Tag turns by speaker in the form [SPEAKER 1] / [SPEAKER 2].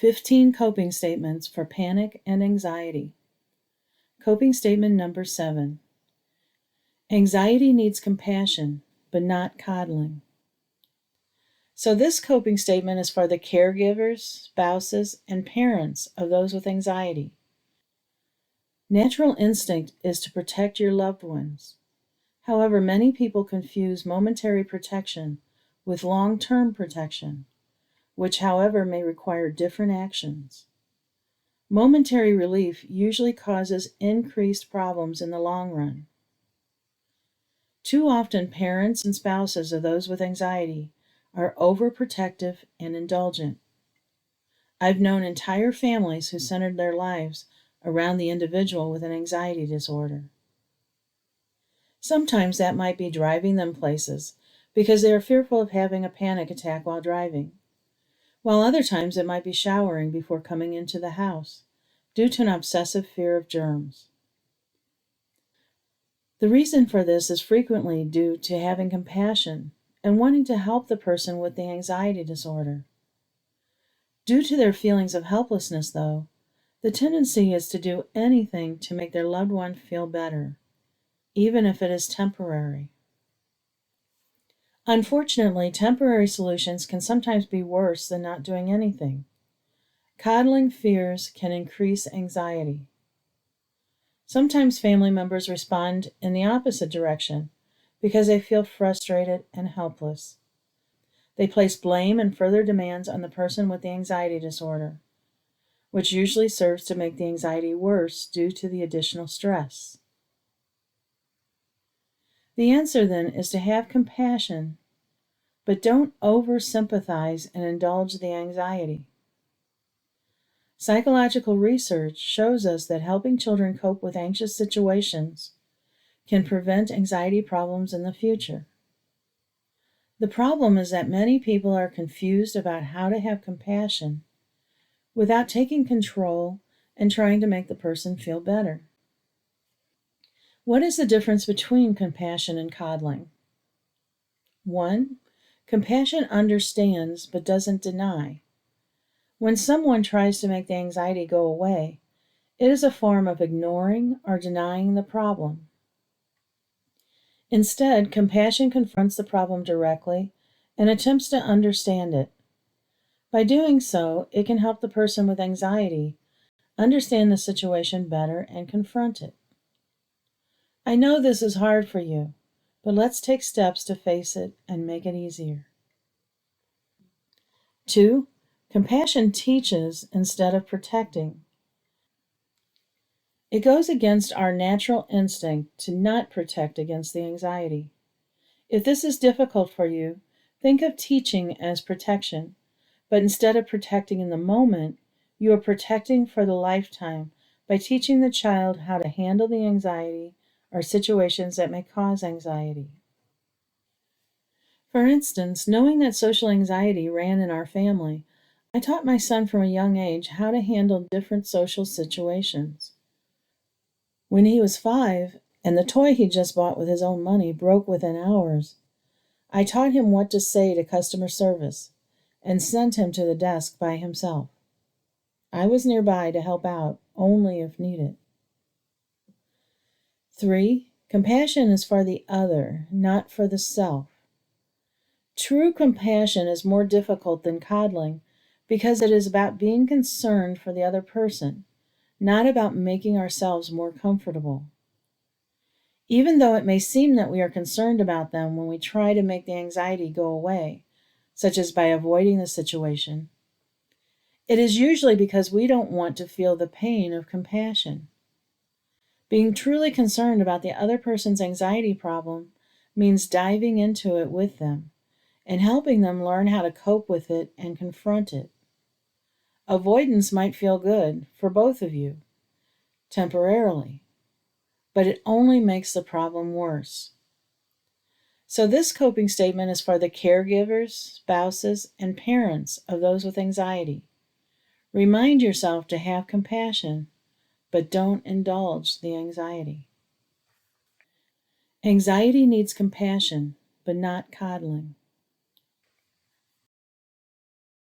[SPEAKER 1] 15 coping statements for panic and anxiety. Coping statement number 7. Anxiety needs compassion, but not coddling. So this coping statement is for the caregivers, spouses, and parents of those with anxiety. Natural instinct is to protect your loved ones. However, many people confuse momentary protection with long-term protection, which, however, may require different actions. Momentary relief usually causes increased problems in the long run. Too often, parents and spouses of those with anxiety are overprotective and indulgent. I've known entire families who centered their lives around the individual with an anxiety disorder. Sometimes that might be driving them places because they are fearful of having a panic attack while driving, while other times it might be showering before coming into the house due to an obsessive fear of germs. The reason for this is frequently due to having compassion and wanting to help the person with the anxiety disorder. Due to their feelings of helplessness, though, the tendency is to do anything to make their loved one feel better, even if it is temporary. Unfortunately, temporary solutions can sometimes be worse than not doing anything. Coddling fears can increase anxiety. Sometimes family members respond in the opposite direction because they feel frustrated and helpless. They place blame and further demands on the person with the anxiety disorder, which usually serves to make the anxiety worse due to the additional stress. The answer then is to have compassion, but don't over-sympathize and indulge the anxiety. Psychological research shows us that helping children cope with anxious situations can prevent anxiety problems in the future. The problem is that many people are confused about how to have compassion without taking control and trying to make the person feel better. What is the difference between compassion and coddling? 1. Compassion understands but doesn't deny. When someone tries to make the anxiety go away, it is a form of ignoring or denying the problem. Instead, compassion confronts the problem directly and attempts to understand it. By doing so, it can help the person with anxiety understand the situation better and confront it. I know this is hard for you, but let's take steps to face it and make it easier. 2. Compassion teaches instead of protecting. It goes against our natural instinct to not protect against the anxiety. If this is difficult for you, think of teaching as protection, but instead of protecting in the moment, you are protecting for the lifetime by teaching the child how to handle the anxiety or situations that may cause anxiety. For instance, knowing that social anxiety ran in our family, I taught my son from a young age how to handle different social situations. When he was 5, and the toy he just bought with his own money broke within hours, I taught him what to say to customer service and sent him to the desk by himself. I was nearby to help out, only if needed. 3. Compassion is for the other, not for the self. True compassion is more difficult than coddling because it is about being concerned for the other person, not about making ourselves more comfortable. Even though it may seem that we are concerned about them when we try to make the anxiety go away, such as by avoiding the situation, it is usually because we don't want to feel the pain of compassion. Being truly concerned about the other person's anxiety problem means diving into it with them and helping them learn how to cope with it and confront it. Avoidance might feel good for both of you, temporarily, but it only makes the problem worse. So this coping statement is for the caregivers, spouses, and parents of those with anxiety. Remind yourself to have compassion, but don't indulge the anxiety. Anxiety needs compassion, but not coddling.